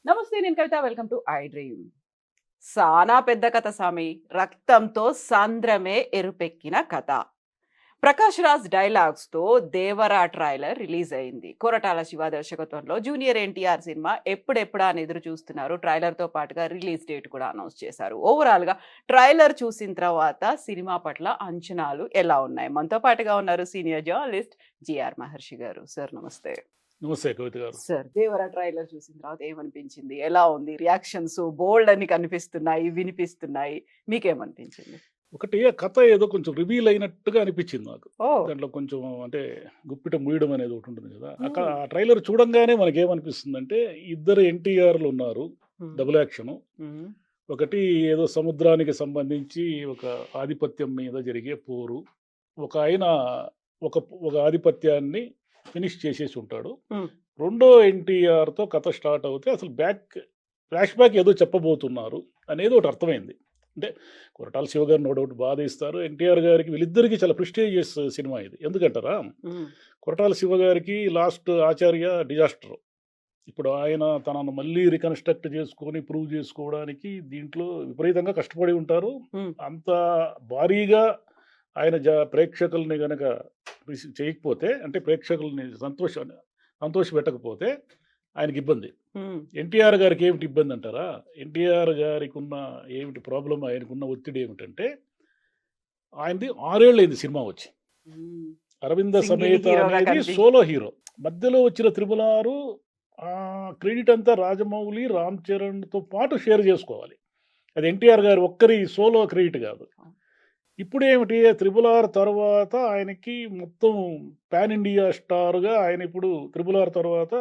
నమస్తే నేను Kavitha. Welcome to iDream. సానా పెద్ద కథ సామి. రక్తంతో సాంద్రమే ఎరుపెక్కిన కథ. ప్రకాష్ రాజ్ డైలాగ్స్ తో దేవరా ట్రైలర్ రిలీజ్ అయింది. కొరటాల శివ దర్శకత్వంలో జూనియర్ ఎన్టీఆర్ సినిమా ఎప్పుడెప్పుడా అని ఎదురు చూస్తున్నారు. ట్రైలర్ తో పాటుగా రిలీజ్ డేట్ కూడా అనౌన్స్ చేశారు. ఓవరాల్ గా ట్రైలర్ చూసిన తర్వాత సినిమా పట్ల అంచనాలు ఎలా ఉన్నాయి? మనతో పాటుగా ఉన్నారు సీనియర్ జర్నలిస్ట్ జిఆర్ మహర్షి గారు. సార్ నమస్తే. నమస్తే కవిత గారు. సార్, 'దేవర' ట్రైలర్ చూసిన తర్వాత ఏమనిపించింది? ఎలా ఉంది? రియాక్షన్స్ బోల్డ్ అని కనిపిస్తున్నాయి, వినిపిస్తున్నాయి. మీకేమనిపించింది? ఒకటి ఆ కథ ఏదో కొంచెం రివీల్ అయినట్టుగా అనిపించింది నాకు. ఓహ్! దాంట్లో కొంచెం అంటే గుప్పిట మూయడం అనేది ఒకటి ఉంటుంది కదా. హ్మ్. ఆ ట్రైలర్ చూడంగానే మనకేమనిపిస్తుందంటే ఇద్దరు ఎన్టీఆర్లు ఉన్నారు. హ్మ్. Double action. హ్మ్. ఒకటి ఏదో సముద్రానికి సంబంధించి ఒక ఆధిపత్యం మీద జరిగే పోరు. ఒక ఆయన ఒక ఒక ఆధిపత్యాన్ని ఫినిష్ చేసేసి ఉంటాడు. హ్మ్. రెండో ఎన్టీఆర్‌తో కథ స్టార్ట్ అవుతే అసలు ఫ్లాష్ బ్యాక్ ఏదో చెప్పబోతున్నారు అనేది ఒకటి అర్థమైంది. అంటే కొరటాల శివ గారు నో డౌట్ బాగా తీస్తారు. ఎన్టీఆర్ గారికి వీళ్ళిద్దరికీ చాలా ప్రెస్టీజియస్ సినిమా ఇది. ఎందుకంటారా? హ్మ్. కొరటాల శివ గారికి లాస్ట్ 'ఆచార్య' డిజాస్టర్. ఇప్పుడు ఆయన తనను మళ్ళీ రికన్‌స్ట్రక్ట్ చేసుకొని ప్రూవ్ చేసుకోవడానికి దీంట్లో విపరీతంగా కష్టపడి ఉంటారు. హ్మ్. అంత భారీగా ఆయన ప్రేక్షకుల్ని గనక చేయకపోతే అంటే ప్రేక్షకుల్ని సంతోషపెట్టకపోతే ఆయనకి ఇబ్బంది. హ్మ్. ఎన్టీఆర్ గారికి ఏమిటి ఇబ్బంది అంటారా? ఎన్టీఆర్ గారికున్న ఏమిటి ప్రాబ్లమ్, ఆయనకున్న ఒత్తిడి ఏమిటంటే ఆయనది 6 ఏళ్లయింది సినిమా వచ్చి. హ్మ్. 'అరవింద సింగిల్ సమేత' హీరోగా అనేది కనిపించి సోలో హీరో. మధ్యలో వచ్చిన 'త్రిబుల్ ఆరు' క్రెడిట్ అంతా రాజమౌళి, రామ్ చరణ్‌తో పాటు షేర్ చేసుకోవాలి. అది ఎన్టీఆర్ గారి ఒక్కరి సోలో క్రెడిట్ కాదు. ఇప్పుడేమిటి 'త్రిబుల్ ఆర్' తర్వాత ఆయనకి మొత్తం పాన్ ఇండియా స్టార్‌గా ఆయన ఇప్పుడు 'త్రిబుల్ ఆర్' తర్వాత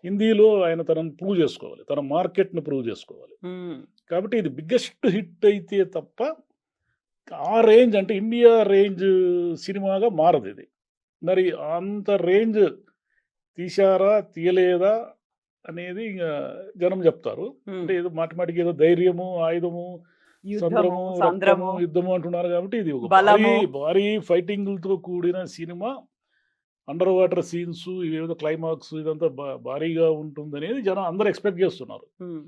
హిందీలో ఆయన తనను ప్రూవ్ చేసుకోవాలి. తన మార్కెట్‌ని ప్రూవ్ చేసుకోవాలి. హ్మ్. కాబట్టి ఇది బిగ్గెస్ట్ హిట్ అయితే తప్ప ఆ రేంజ్ అంటే ఇండియా రేంజ్ సినిమాగా మారదిది. మరి అంత రేంజ్ తీశారా? తీయలేదా? అనేది ఇంగ జనం జెప్తారు. హ్మ్. అంటే ఏదో మాటి మాటికి ఏదో ధైర్యము, ఆయుధము, యుద్ధము, సంద్రము, రక్తము, సంద్రము, యుద్ధము అంటున్నారు గాబట్టి ఇది ఒక భారీ, బలము. భారీ ఫైటింగులతో కూడిన సినిమా. అండర్ వాటర్ సీన్స్ ఇవేదో క్లైమాక్స్ ఇదంతా భారీగా ఉంటుందనేది జనం అందరూ ఎక్స్‌పెక్ట్ జేస్తున్నారు. హ్మ్.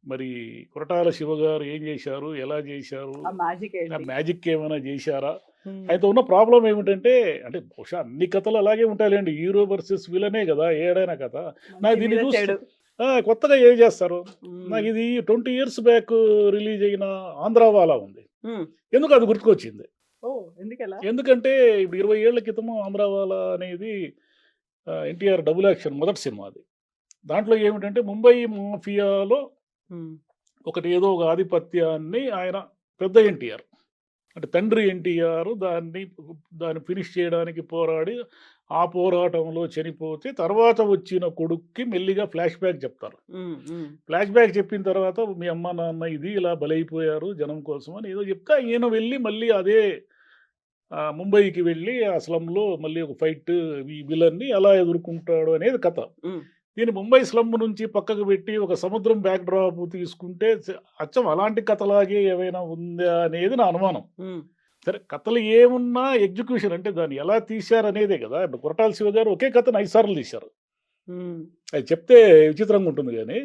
మరి కొరటాల శివ గారు ఏం జేశారు? ఎలా జేశారు? ఆ మ్యాజిక్ ఆ ఏంటి? మ్యాజిక్ ఏమైనా జేశారా? హ్మ్. ఆయనతో ఉన్న ప్రాబ్లమ్ ఏమిటంటే అంటే బహుశా అన్ని కథలు అలాగే ఉంటాయిలెండి. హీరో వర్సెస్ విలనే గదా! ఏడైనా కథ. నాకు మంచి దీన్ని మీద చూస్తే చెడు. కొత్తగా ఏం జేస్తారు? హ్మ్. నాకిది 20 ఇయర్స్ బ్యాక్ రిలీజ్ అయిన 'ఆంధ్రావాలా' ఉంది. హ్మ్. ఎందుకో అది గుర్తుకొచ్చింది. ఓహ్! ఎందుకలా? ఎందుకంటే ఇప్పుడు 20 ఏళ్ల క్రితము 'ఆంధ్రావాలా' అనేది ఎన్టీఆర్ డబుల్ యాక్షన్ మొదటి సినిమా అది. దాంట్లో ఏమిటంటే ముంబై మాఫియాలో హ్మ్. ఒకటి ఏదో ఒక ఆధిపత్యాన్ని ఆయన పెద్ద ఎన్టీఆర్. అంటే తండ్రి ఎన్టీఆర్ దాన్ని ఫినిష్ చేయడానికి పోరాడి, ఆ పోరాటంలో చనిపోతే తర్వాత వచ్చిన కొడుక్కి మెల్లిగా ఫ్లాష్ బ్యాక్ చెప్తారు. హ్మ్. హ్మ్. ఫ్లాష్ బ్యాక్ చెప్పిన తర్వాత మీ అమ్మ, నాన్న ఇది ఇలా బలైపోయారు జనం కోసం అని ఏదో చెప్తే ఈయన వెళ్ళి మళ్ళీ అదే ముంబైకి వెళ్ళి ఆ స్లమ్‌లో మళ్ళీ ఒక ఫైట్ ఈ విలన్ని ఎలా ఎదుర్కుంటాడు అనేది కథ. హ్మ్. దీన్ని ముంబై స్లమ్ నుంచి పక్కకు పెట్టి ఒక సముద్రం బ్యాక్ డ్రాప్ తీసుకుంటే అచ్చం అలాంటి కథలాగే ఏమైనా ఉందా అనేది నా అనుమానం. హ్మ్. సరే కథలు ఏమున్నా ఎగ్జిక్యూషన్ అంటే దాన్ని ఎలా తీశారనేదే కదా! ఇప్పుడు 'కొరటాల శివ' గారు ఒకే కథను 5 సార్లు తీశారు. హ్మ్. అది చెప్తే విచిత్రంగా ఉంటుంది గానీ,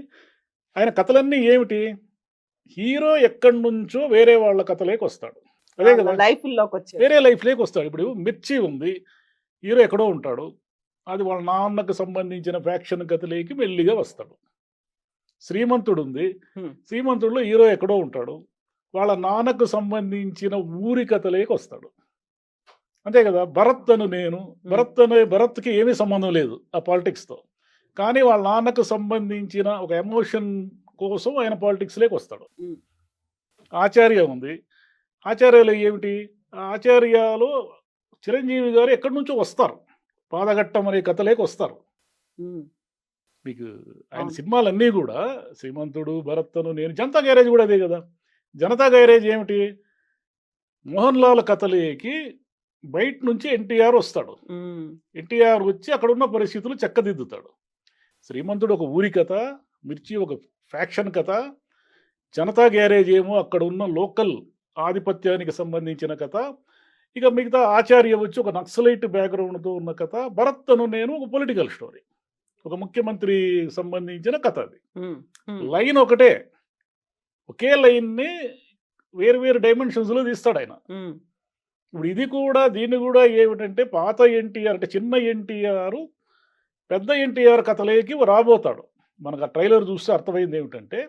ఆయన కథలన్నీ ఏమిటి? హీరో ఎక్కడినుంచో వేరే వాళ్ళ కథలోకొస్తాడు. అదే వాళ్ళ కదా! లైఫ్‌ల్లోకొచ్చారు. వేరే లైఫ్‌లోకొస్తాడు. ఇప్పుడు హ్మ్. 'మిర్చి' ఉంది. హీరో ఎక్కడో ఉంటాడు. అది వాళ్ళ నాన్నకు సంబంధించిన ఫ్యాక్షన్ కథలోకి మెల్లిగా వస్తాడు. 'శ్రీమంతుడు' ఉంది. హ్మ్. 'శ్రీమంతుడులో' హీరో ఎక్కడో ఉంటాడు. వాళ్ళ నాన్నకు సంబంధించిన ఊరి కథలోకొస్తాడు. అంతే కదా! 'భరత్ అను నేను' హ్మ్. 'భరత్‌కి' ఏమీ సంబంధం లేదు ఆ పాలిటిక్స్‌తో. కానీ వాళ్ళ నాన్నకు సంబంధించిన ఒక ఎమోషన్ కోసం ఆయన పాలిటిక్స్‌లోకొస్తాడు. హ్మ్. 'ఆచార్య' ఉంది. 'ఆచార్యలో' ఏమిటి? ఆ 'ఆచార్యలో' చిరంజీవి గారు ఎక్కడి నుంచో వస్తారు. 'పాదఘట్టం' అనే కథలోకొస్తారు. హ్మ్. మీకు ఆయన అవును. సినిమాలన్నీ గూడా 'శ్రీమంతుడు', 'భరత్ అను నేను' 'జనతా గ్యారేజ్' గూడా అదే గదా! 'జనతా గ్యారేజ్' ఏమిటి? 'మోహన్ లాల్' కథలోకి బయట నుంచి ఎన్టీఆర్ వస్తాడు. హ్మ్. ఎన్టీఆర్ వచ్చి అక్కడున్న పరిస్థితులు చక్కదిద్దుతాడు. 'శ్రీమంతుడు' ఒక ఊరి కథ, 'మిర్చి' ఒక ఫ్యాక్షన్ కథ, 'జనతా గ్యారేజ్' ఏమో అక్కడున్న లోకల్ ఆధిపత్యానికి సంబంధించిన కథ. ఇక మిగతా 'ఆచార్య' వచ్చి ఒక నక్సలైట్ బ్యాక్‌గ్రౌండ్‌తో ఉన్న కథ. 'భరత్ అను నేను' ఒక పొలిటికల్ స్టోరీ. ఒక ముఖ్యమంత్రికి సంబంధించిన కథ అది. ఉమ్, ఉమ్, లైన్ ఒకటే. ఒకే లైన్‌ని వేరు వేరు డైమెన్షన్స్‌లో తీస్తాడాయన. ఉమ్, ఇప్పుడు ఇది కూడా దీన్ని కూడా ఏమిటంటే పాత ఎన్టీఆర్ అంటే చిన్న ఎన్టీఆర్ పెద్ద ఎన్టీఆర్ కథలోకి రాబోతాడు. మనకు ఆ ట్రైలర్ చూస్తే అర్థమైంది ఏమిటంటే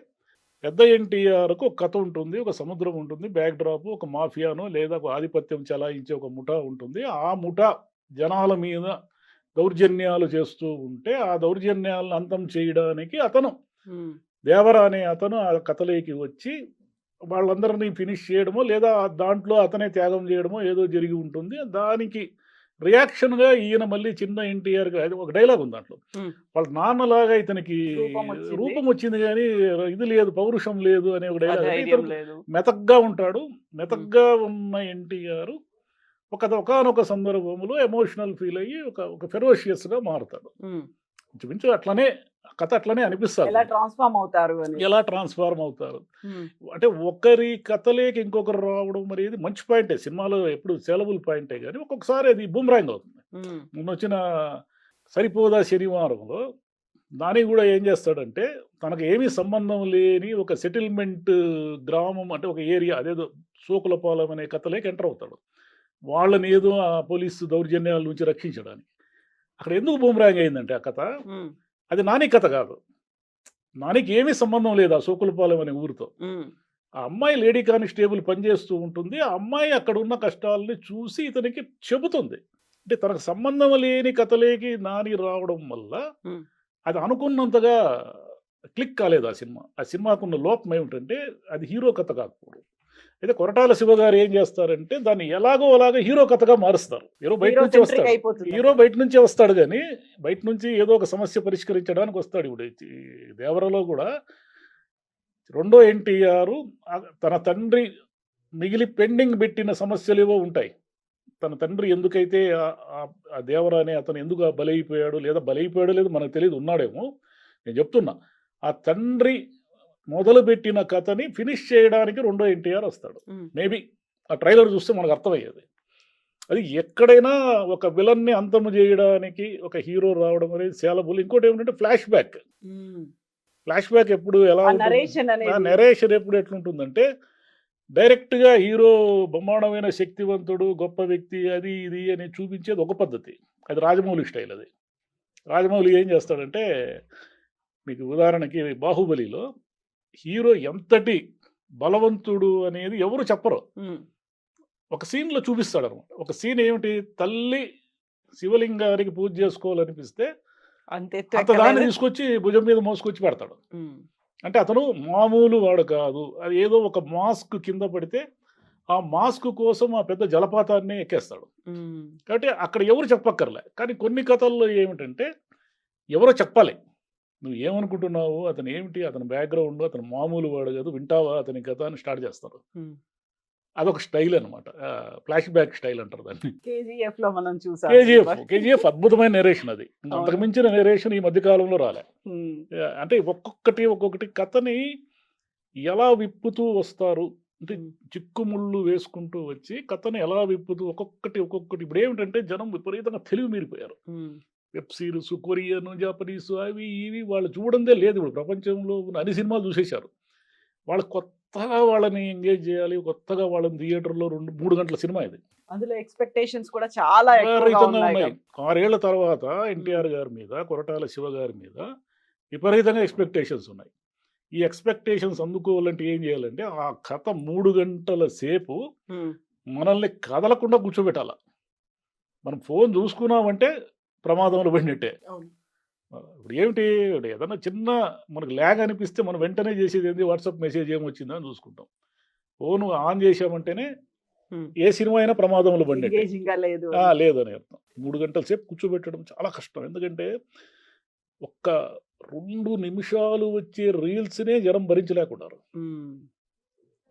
పెద్ద ఎన్టీఆర్‌కు ఒక కథ ఉంటుంది. ఒక సముద్రం ఉంటుంది. బ్యాక్ డ్రాప్ ఒక మాఫియానో లేదా ఒక ఆధిపత్యం చెలాయించే ఒక ముఠా ఉంటుంది. ఆ ముఠా జనాల మీద దౌర్జన్యాలు చేస్తూ ఉంటే ఆ దౌర్జన్యాలను అంతం చేయడానికి అతను ఉమ్, దేవర అనే అతను ఆ కథలోకి వచ్చి వాళ్ళందరినీ ఫినిష్ చేయడమో లేదా దాంట్లో అతనే త్యాగం చేయడమో ఏదో జరిగి ఉంటుంది. దానికి రియాక్షన్‌గా ఈయన మళ్ళీ చిన్న ఎన్టీఆర్‌గా అది ఒక డైలాగ్ ఉంది దాంట్లో. ఉమ్. వాళ్ళ నాన్నలాగా ఇతనికి రూపం వచ్చింది. రూపం వచ్చింది గానీ ఇది లేదు, పౌరుషం లేదు అనే ఒక డైలాగ్. అంటే ధైర్యం ఇతను లేదు. మెతకగా ఉంటాడు. మెతకగా ఉన్న ఎన్టీఆర్ ఒకానొక సందర్భంలో ఎమోషనల్ ఫీల్ అయ్యి ఒక ఫెరోషియస్‌గా మారుతాడు. ఉమ్. ఇంచుమించు అట్లనే కథ అట్లనే అనిపిస్తది. ఎలా ట్రాన్స్ఫార్మ్ అవుతారు అని. ఎలా ట్రాన్స్‌ఫార్మ్ అవుతారు. ఉమ్, అంటే ఒకరి కథలోకి ఇంకొకరు రావడం మరి ఇది మంచి పాయింటే. సినిమాలో ఎప్పుడు సేలబుల్ పాయింటే గానీ ఒక్కొక్కసారి అది బూమరాంగ్ అవుతుంది. ఉమ్, మొన్నొచ్చిన 'సరిపోదా శనివారంలో' నాని గూడా ఏం చేస్తాడంటే తనకు ఏమీ సంబంధం లేని ఒక సెటిల్మెంట్ గ్రామం అంటే ఒక ఏరియా అదేదో సోకులపాలెం అనే కథలోకి ఎంటర్ అవుతాడు. వాళ్ళని ఏదో ఆ పోలీసు దౌర్జన్యాల నుంచి రక్షించడానికి. అక్కడ ఎందుకు బూమరాంగ్ అయిందంటే ఆ కథ ఉమ్, అది నాని కథ కాదు. నానికి ఏమీ సంబంధం లేదు ఆ సోకులపాలెం అనే ఊరితో. ఉమ్, ఆ అమ్మాయి లేడీ కానిస్టేబుల్ పనిచేస్తూ ఉంటుంది. ఆ అమ్మాయి అక్కడ ఉన్న కష్టాలని చూసి ఇతనికి చెబుతుంది. అంటే తనకు సంబంధం లేని కథలోకి నాని రావడం వల్ల ఉమ్, అది అనుకున్నంతగా క్లిక్ కాలేదు ఆ సినిమా. ఆ సినిమాకున్న లోపం ఏమిటంటే అది హీరో కథ కాకపోవడం. అయితే కొరటాల శివ గారు ఏం చేస్తారంటే దాన్ని ఎలాగో అలాగా హీరో కథగా మారుస్తారు. బయట హీరో నుంచి సెంట్రిక్ వస్తాడు. అయిపోతుంది. హీరో బయట నుంచే వస్తాడు గానీ, బయట నుంచి ఏదో ఒక సమస్య పరిష్కరించడానికి వస్తాడు. ఇప్పుడు ఈ దేవరలో కూడా రెండో ఎన్టీఆర్ తన తండ్రి మిగిలి పెండింగ్ పెట్టిన సమస్యలేవో ఉంటాయి. తన తండ్రి ఎందుకైతే ఆ దేవర అనే అతను ఎందుకు బలైపోయాడు లేదా బలైపోయాడో లేదో మనకు తెలీదు, ఉన్నాడేమో. నేను చెప్తున్నా. ఆ తండ్రి మొదలుపెట్టిన కథని ఫినిష్ చేయడానికి రెండో ఎన్టీఆర్ వస్తాడు. ఉమ్, మేబీ ఆ ట్రైలర్ చూస్తే మనకు అర్థమయ్యేది. అది ఎక్కడైనా ఒక విలన్ని అంతము చేయడానికి ఒక హీరో రావడం అనేది సేలబుల్. ఇంకోటి ఏమిటంటే ఫ్లాష్ బ్యాక్. ఉమ్. ఫ్లాష్ బ్యాక్ ఎప్పుడు ఎలా ఆ ఉంటుంది? నరేషన్ ఆ అనేది. నెరేషన్ ఎప్పుడు ఎట్లుంటుందంటే డైరెక్ట్‌గా హీరో బ్రహ్మాండమైన శక్తివంతుడు, గొప్ప వ్యక్తి అది ఇది అని చూపించేది ఒక పద్ధతి. అది రాజమౌళి స్టైల్ అది. రాజమౌళి ఏం చేస్తాడంటే మీకు ఉదాహరణకి 'బాహుబలిలో' హీరో ఎంతటి బలవంతుడు అనేది ఎవరు చెప్పరు. ఉమ్, ఒక సీన్‌లో చూపిస్తాడనమాట. ఒక సీన్ ఏమిటి? తల్లి శివలింగానికి పూజ చేసుకోవాలనిపిస్తే అంతే అంత దాన్ని తీసుకొచ్చి భుజం మీద మోసుకొచ్చి పెడతాడు. అంటే అతను మామూలు వాడు కాదు. అది ఏదో ఒక మాస్క్ కింద పడితే ఆ మాస్క్ కోసం ఆ పెద్ద జలపాతాన్ని ఎక్కేస్తాడు. కాబట్టి అక్కడ ఎవరు చెప్పక్కర్లే. కానీ కొన్ని కథల్లో ఏమిటంటే ఎవరో చెప్పాలి. నువ్వు ఏమనుకుంటున్నావు? అతను ఏమిటి? అతని బ్యాక్‌గ్రౌండ్ అతను మామూలు వాడు కాదు. వింటావా అతని కథ అని స్టార్ట్ చేస్తారు. అదొక స్టైల్ అనమాట. ఫ్లాష్ బ్యాక్ స్టైల్ అంటారు దాన్ని. కేజీఎఫ్ లో మనం చూసాం. కేజీఎఫ్ అద్భుతమైన నెరేషన్ అది. అంతకు మించిన నెరేషన్ ఈ మధ్య కాలంలో రాలే. అంటే ఒక్కొక్కటి కథని ఎలా విప్పుతూ వస్తారు. అంటే చిక్కుముళ్ళు వేసుకుంటూ వచ్చి కథని ఎలా విప్పుతూ ఒక్కొక్కటి ఇప్పుడు ఏమిటంటే జనం విపరీతంగా తెలివి మీరిపోయారు. వెబ్ సిరీస్, కొరియన్, జాపనీస్ అవి ఇవి వాళ్ళు చూడందే లేదు. ఇప్పుడు ప్రపంచంలో ఉన్న అన్ని సినిమాలు చూసేశారు. వాళ్ళు కొత్తగా వాళ్ళని ఎంగేజ్ చేయాలి. కొత్తగా వాళ్ళని థియేటర్‌లో 2-3 గంటల సినిమా ఇది. అందులో ఎక్స్‌పెక్టేషన్స్ కూడా చాలా ఎక్కువగా విపరీతంగా ఉన్నాయి. ఉన్నాయి. 6 ఏళ్ల తర్వాత ఎన్టీఆర్ గారి మీద, కొరటాల శివ గారి మీద విపరీతంగా ఎక్స్‌పెక్టేషన్స్ ఉన్నాయి. ఈ ఎక్స్‌పెక్టేషన్స్ అందుకోవాలంటే ఏం చేయాలంటే ఆ కథ 3 గంటల సేపు మనల్ని కదలకుండా కూర్చోబెట్టాల. మనం ఫోన్ చూసుకున్నామంటే ప్రమాదంలో పడినట్టే. ఇప్పుడు ఏమిటి ఏదన్నా చిన్న మనకు ల్యాగ్ అనిపిస్తే మనం వెంటనే చేసేది ఏంది? వాట్సాప్ మెసేజ్ ఏమొచ్చిందా అని చూసుకుంటాం. ఫోన్ ఆన్ చేశామంటేనే ఏ సినిమా అయినా ప్రమాదంలో పడినట్టే. లేదని అర్థం. 3 గంటల సేపు కూర్చోబెట్టడం చాలా కష్టం. ఎందుకంటే ఒక్క 2 నిమిషాలు వచ్చే రీల్స్‌నే జనం భరించలేకున్నారు.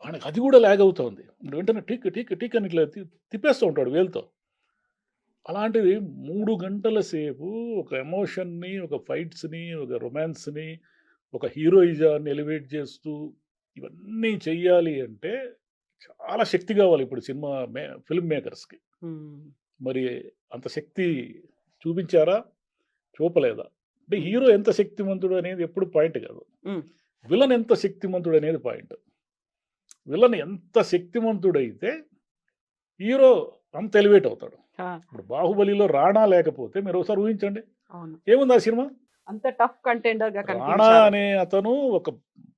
వాడికి అది కూడా ల్యాగ్ అవుతోంది. వెంటనే టిక్ టిక్ టిక్ అని ఇట్లా తిప్పేస్తూ ఉంటాడు వేలుతో. అలాంటిది 3 గంటల సేపు ఒక ఎమోషన్‌ని, ఒక ఫైట్స్‌ని, ఒక రొమాన్స్‌ని, ఒక హీరోయిజాన్ని ఎలివేట్ చేస్తూ ఇవన్నీ చెయ్యాలి అంటే చాలా శక్తి కావాలి ఇప్పుడు సినిమా ఫిల్మ్ మేకర్స్‌కి. మరి అంత శక్తి చూపించారా? చూపలేదా? అంటే హీరో ఎంత శక్తిమంతుడు అనేది ఎప్పుడు పాయింట్ కాదు, ఉమ్, విలన్ ఎంత శక్తిమంతుడు అనేది పాయింట్. విలన్ ఎంత శక్తిమంతుడైతే హీరో అంత ఎలివేట్ అవుతాడు. ఆ, ఇప్పుడు బాహుబలిలో రాణా లేకపోతే మీరు ఒకసారి ఊహించండి, అవును. ఏముంది ఆ సినిమా. అంత టఫ్ కంటెండర్ గా రాణా కనిపించారు. అనే అతను ఒక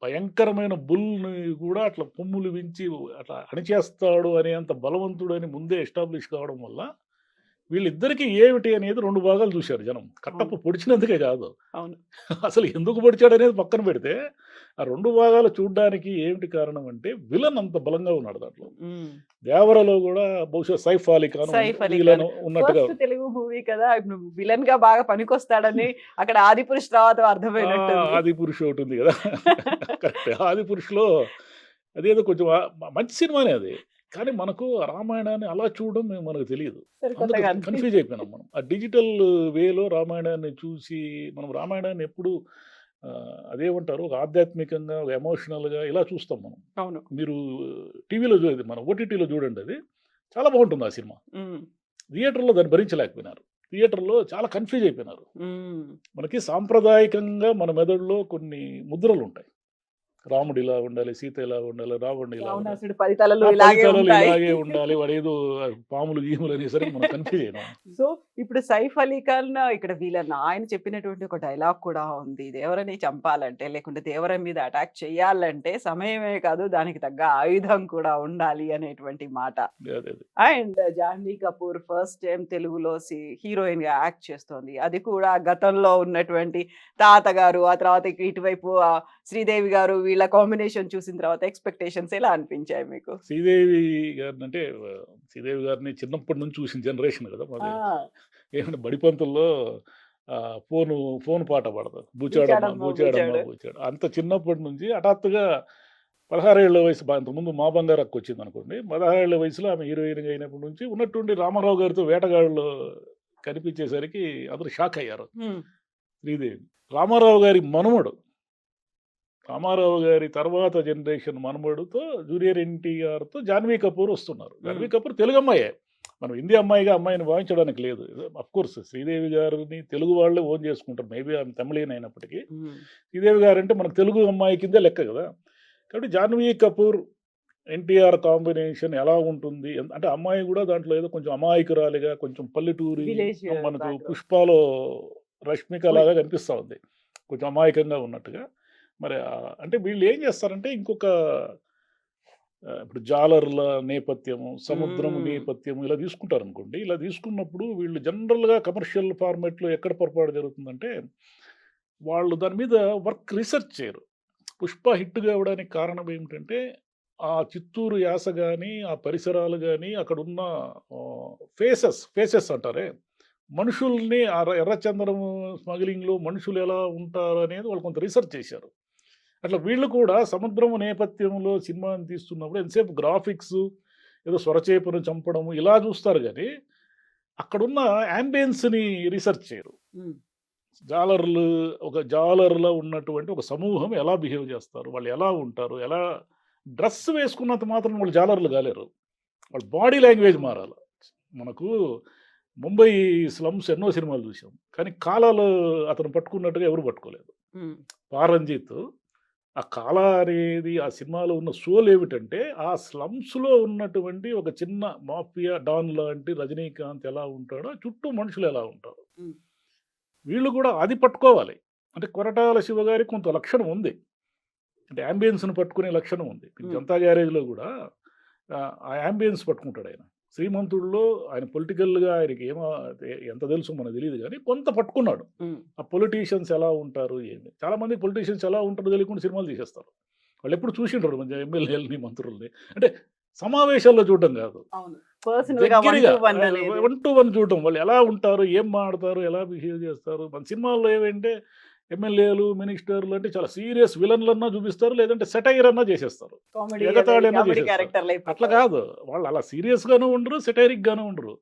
భయంకరమైన బుల్ని కూడా అట్లా కొమ్ములు వించి అట్లా అణిచేస్తాడు అనేంత బలవంతుడు అని ముందే ఎస్టాబ్లిష్ కావడం వల్ల వీళ్ళిద్దరికీ ఏమిటి అనేది 2 భాగాలు చూశారు జనం. కట్టప్ప అవును. పొడిచినందుకే కాదు, అవును. అసలు ఎందుకు పొడిచాడనేది పక్కన పెడితే, ఆ 2 భాగాలు చూడ్డానికి ఏమిటి కారణం అంటే, విలన్ అంత బలంగా ఉన్నాడు దాంట్లో. ఉమ్. దేవరలో గూడా బహుశా సైఫ్ అలీ ఖాన్ సైఫ్ అలీ ఖాన్ విలన్ ఉన్నట్టుగా ఫస్ట్ తెలుగు మూవీ కదా, ఇప్పుడు విలన్ గా బాగా పనికొస్తాడని అక్కడ ఆదిపురుష్ తర్వాత అర్థమైనట్టుంది. ఆదిపురుష్ ఒకటి ఉంది కదా. కరెక్టే. ఆదిపురుష్‌లో అదేదో కొంచెం మంచి సినిమానే అది. కానీ మనకు ఆ రామాయణాన్ని అలా చూడడం మనకు తెలీదు. సరికొత్తగా అందుకు అనిపించింది. కన్‌ఫ్యూజ్ అయిపోయినాం మనం. ఆ డిజిటల్ వేలో రామాయణాన్ని చూసి మనం రామాయణాన్ని ఎప్పుడు అదేమంటారు, ఒక ఆధ్యాత్మికంగా, ఒక ఎమోషనల్‌గా ఇలా చూస్తాం మనం. అవును. మీరు టీవీలో మన ఓటీటీలో చూడండి అది. చాలా బాగుంటుంది ఆ సినిమా. ఉమ్, థియేటర్‌లో దాన్ని భరించలేకపోయినారు. థియేటర్‌లో చాలా కన్‌ఫ్యూజ్ అయిపోయినారు. ఉమ్, మనకి సాంప్రదాయకంగా మన మెదడులో కొన్ని ముద్రలుంటాయి. రాముడు ఇలా ఉండాలి, సీత ఇలా ఉండాలి, రావణుడు ఇలా ఉండాలి. రావణాసుడి 10 తలలు ఆ 10 ఇలాగే తలలు ఉంటాయి. ఇలాగే ఉండాలి. వాడేదో పాములు, గీములు అనేసరికి మనం కన్‌ఫ్యూజ్ అయినాం. సో ఇప్పుడు సైఫ్ అలీ ఖాన్ ఇక్కడ విలన్ ఆయన చెప్పినటువంటి ఒక డైలాగ్ కూడా ఉంది. దేవరని చంపాలంటే లేకుంటే దేవర మీద అటాక్ చేయాలంటే సమయమే కాదు దానికి తగ్గ ఆయుధం కూడా ఉండాలి అనేటువంటి మాట. అదే. అదే. And Jahnavi Kapoor first time తెలుగులో హీరోయిన్ గా యాక్ట్ చేస్తోంది. అది కూడా గతంలో ఉన్నటువంటి తాతగారు, ఆ తర్వాత ఇటువైపు శ్రీదేవి గారు, వీళ్ళ కాంబినేషన్ చూసిన తర్వాత ఎక్స్పెక్టేషన్స్ ఎలా అనిపించాయి మీకు? శ్రీదేవి గారినంటే శ్రీదేవి గారిని చిన్నప్పటి నుంచి చూసిన జనరేషన్ కదా మాది. ఆ, ఏమంటే బడిపంతుల్లో ఫోను పాట పాడతారు. బూచాడమ్మ, బూచాడమ్మ, బూచాడమ్మ, బూచాడు. బూచాడు. అంత చిన్నప్పటి నుంచి హఠాత్తుగా 16 ఏళ్ల వయసు, అంతకుముందు మా బంగారక్క వచ్చిందనుకోండి. 16 ఏళ్ల వయసులో ఆమె హీరోయిన్‌గా అయినప్పటి నుంచి ఉన్నట్టుండి రామారావు గారితో వేటగాడులో కనిపించేసరికి అందరూ షాక్ అయ్యారు హ్మ్. శ్రీదేవి. రామారావు గారి మనుమడు. రామారావు గారి తర్వాత జనరేషన్ మనమడుతో జూనియర్ ఎన్టీఆర్‌తో జాహ్నవి కపూర్ వస్తున్నారు. జాహ్నవి కపూర్ తెలుగు అమ్మాయే. మనం హిందీ అమ్మాయిగా అమ్మాయిని భావించడానికి లేదు. అఫ్‌కోర్స్ శ్రీదేవి గారిని తెలుగు వాళ్ళే ఓన్ చేసుకుంటారు. మేబీ ఆమె తమిళియన్ అయినప్పటికీ. హ్మ్. శ్రీదేవి గారంటే మనకు తెలుగు అమ్మాయి కిందే లెక్క కదా. కాబట్టి జాహ్నవి కపూర్, ఎన్టీఆర్ కాంబినేషన్ ఎలా ఉంటుంది? అంటే అమ్మాయి కూడా దాంట్లో ఏదో కొంచెం అమాయకురాలిగా, కొంచెం పల్లెటూరి, విలేజ్ మనకు బ్యాక్‌గ్రౌండ్. 'పుష్పలో' రష్మిక లాగా కనిపిస్తా ఉంది. కొంచెం అమాయకంగా ఉన్నట్టుగా. మరి అంటే వీళ్ళు ఏం చేస్తారంటే ఇంకొక ఇప్పుడు జాలర్ల నేపథ్యము, సముద్రము హ్మ్. నేపథ్యము ఇలా తీసుకుంటారనుకోండి. ఇలా తీసుకున్నప్పుడు వీళ్ళు జనరల్‌గా కమర్షియల్ ఫార్మాట్‌లో ఎక్కడ పొరపాటు జరుగుతుందంటే, వాళ్ళు దాని మీద రిసర్చ్ చేయరు. 'పుష్ప' హిట్ కావడానికి కారణం ఏమిటంటే, ఆ చిత్తూరు యాస గాని, ఆ పరిసరాలు గాని, అక్కడున్న ఫేసెస్ అంటారే, మనుషుల్ని ఎర్రచందనము స్మగ్లింగ్‌లో మనుషులు ఎలా ఉంటారనేది వాళ్ళు కొంత రిసర్చ్ చేశారు. అట్లా వీళ్ళు కూడా సముద్రము నేపథ్యంలో సినిమాని తీస్తున్నప్పుడు ఎంతసేపు గ్రాఫిక్సు, ఏదో సొరచేపను చంపడము ఇలా చూస్తారు గానీ, అక్కడున్న యాంబియన్స్‌ని రిసర్చ్ చేయరు. హ్మ్. ఒక జాలర్‌లో ఉన్నటువంటి ఒక సమూహం ఎలా బిహేవ్ చేస్తారు? వాళ్ళు ఎలా ఉంటారు? ఎలా డ్రెస్ వేసుకున్నంత మాత్రాన వాళ్ళు జాలర్లు కాలేరు. వాళ్ళ బాడీ లాంగ్వేజ్ మారాల. మనకు 'ముంబై స్లమ్స్' ఎన్నో సినిమాలు చూసాం. కానీ కాలాలు అతను పట్టుకున్నట్టుగా ఎవరు పట్టుకోలేదు. హ్మ్. 'పారంజిత్' ఆ కాల అనేది ఆ సినిమాలో ఉన్న సోల్ ఏమిటంటే, ఆ స్లమ్స్‌లో ఉన్నటువంటి ఒక చిన్న మాఫియా డాన్ లాంటి రజనీకాంత్ ఎలా ఉంటాడో, చుట్టూ మనుషులు ఎలా ఉంటారు. హ్మ్. వీళ్ళు కూడా అది పట్టుకోవాలి. అంటే కొరటాల శివ గారికి కొంత లక్షణం ఉంది. అంటే యాంబియన్స్‌ని పట్టుకునే లక్షణం ఉంది. హ్మ్. 'జనతా గ్యారేజ్‌లో' గూడా ఆ యాంబియన్స్ పట్టుకుంటాడాయన. 'శ్రీమంతుడులో' ఆయన పొలిటికల్‌గా ఆయనకి ఎంత తెలుసో మనకు తెలీదు గానీ, కొంత పట్టుకున్నాడు. హ్మ్. ఆ పొలిటీషియన్స్ ఎలా ఉంటారు? ఏంది? చాలామంది పొలిటీషియన్స్ ఎలా ఉంటారో తెలియకుండా సినిమాలు తీసేస్తారు. వాళ్ళెప్పుడు చూసిండరు మంచిగా ఎమ్మెల్యేలని, మంత్రుల్ని. అంటే సమావేశాల్లో చూడడం గాదు. అవును. పర్సనల్‌గా 1 దగ్గరగా to 1 అనేది. 1 to 1 చూడడం. వాళ్ళు ఎలా ఉంటారు? ఏం మాడతారు? ఎలా బిహేవ్ చేస్తారు? మన సినిమాల్లో ఏవంటే ఎమ్మెల్యేలు, మినిస్టర్లు అంటే చాలా సీరియస్ విలన్‌లన్నా చూపిస్తారు. లేదంటే సెటైర్ అన్నా చేసేస్తారు. కామెడీ ఎగతాళి అన్నా కామెడీ చేసేస్తారు. క్యారెక్టర్‌లు అట్లా అయిపోతారు. కాదు. వాళ్ళు అలా సీరియస్‌గాను ఉండరు. సెటైరిక్‌గాను ఉండరు.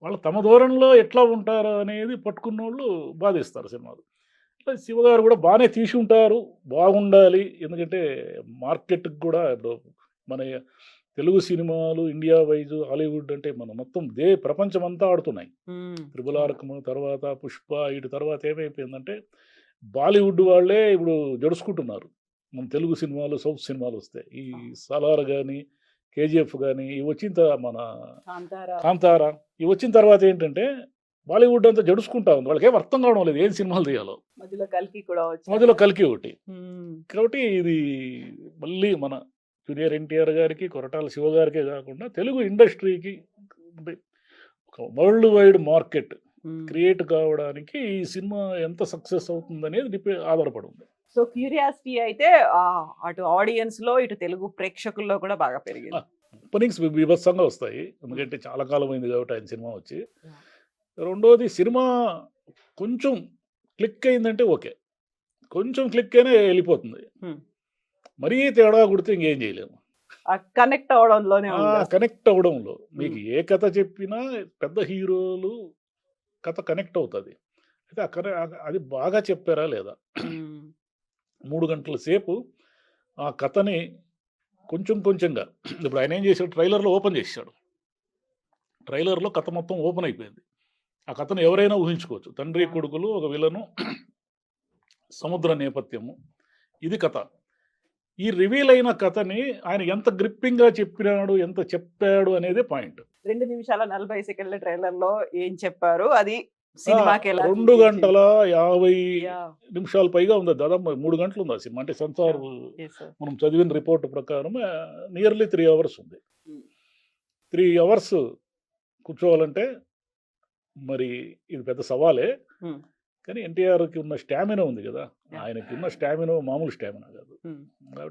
వాళ్ళు తమ ధోరణిలో ఎట్లా ఉంటారు అనేది పట్టుకున్నోళ్ళు బాధిస్తారు సినిమాలు. ఇట్లా శివగారు కూడా బానే తీసుంటారు. బాగుండాలి. ఎందుకంటే మార్కెట్‌కి కూడా ఇప్పుడు మన తెలుగు సినిమాలు ఇండియా వైజ్ హాలీవుడ్ అంటే మనం మొత్తం ప్రపంచమంతా ఆడుతున్నాయి. హ్మ్. 'త్రిబుల్ ఆర్'కు తర్వాత 'పుష్ప' ఈటి తర్వాత ఏమైపోయిందంటే బాలీవుడ్ వాళ్ళే ఇప్పుడు జడుసుకుంటున్నారు. మన తెలుగు సినిమాలు, సౌత్ సినిమాలు వస్తాయి. ఈ 'సలార్' గాని, 'కేజీఎఫ్' గాని ఇవి వచ్చిన మన కాంతారా 'కాంతార' ఇవి వచ్చిన తర్వాత ఏంటంటే బాలీవుడ్ అంతా జడుసుకుంటా ఉంది. వాళ్ళకేం అర్థం కావడం లేదు ఏం సినిమాలు తీయాలో. మధ్యలో కల్కి కూడా మధ్యలో 'కల్కి' ఒకటి. ఉమ్, కాబట్టి ఇది మళ్ళీ మన జూనియర్ ఎన్టీఆర్ గారికి, కొరటాల శివ గారికే కాకుండా తెలుగు ఇండస్ట్రీకి అంటే ఒక వరల్డ్ వైడ్ మార్కెట్ ఉమ్. క్రియేట్ కావడానికి ఈ సినిమా ఎంత సక్సెస్ అవుతుందనేది ఆధారపడి ఉంది. సో క్యూరియాసిటీ అయితే అటు ఆడియన్స్ లో ఇటు తెలుగు ప్రేక్షకుల్లో కూడా బాగా పెరిగింది. ఓపెనింగ్స్ బీభత్సంగా వస్తాయి. ఎందుకంటే చాలా కాలం అయింది కాబట్టి ఆయన సినిమా వచ్చి. రెండోది సినిమా కొంచెం క్లిక్ అయిందంటే ఓకే. కొంచెం క్లిక్ అయినా వెళ్ళిపోతుంది. Hmm. మరీ తేడా కొడితే ఇంకేం చేయలేము. కనెక్ట్ అవడంలోనే ఉంది. కనెక్ట్ అవ్వడంలో మీకు ఏ కథ చెప్పినా పెద్ద హీరోలు కథ కనెక్ట్ అవుతుంది. అయితే అది బాగా చెప్పారా లేదా? ఉమ్, 3 గంటల సేపు ఆ కథని కొంచెం కొంచెంగా ఇప్పుడు ఆయన ఏం చేశాడు ట్రైలర్‌లో ఓపెన్ చేసాడు. ట్రైలర్‌లో కథ మొత్తం ఓపెన్ అయిపోయింది. ఆ కథను ఎవరైనా ఊహించుకోవచ్చు. తండ్రి కొడుకులు ఒక విలను సముద్ర నేపథ్యము. ఇది కథ. ఈ రివీల్ అయిన కథని ఆయన ఎంత గ్రిప్పింగ్‌గా చెప్పినాడు, ఎంత చెప్పాడు అనేదే పాయింట్. 2 నిమిషాల 40 సెకండ్ల ట్రైలర్ లో ఏం చెప్పారు అది సినిమాకి ఎలా 2 గంటల 50 Yeah. నిమిషాలు పైగా ఉంది. దాదాపు 3 గంటలు ఉంది ఆ సినిమా. అంటే సెన్సార్ Yes, sir. మనం చదివిన రిపోర్ట్ ప్రకారం నియర్లీ 3 అవర్స్ ఉంది. Hmm. 3 అవర్స్ కూర్చోవాలంటే మరి ఇది పెద్ద సవాలే. Hmm. కానీ ఎన్టీఆర్‌కి ఉన్న స్టామినా ఉంది కదా! Yeah. ఆయనకి ఉన్న స్టామినా మామూలు స్టామినా కాదు. Hmm. కాబట్టి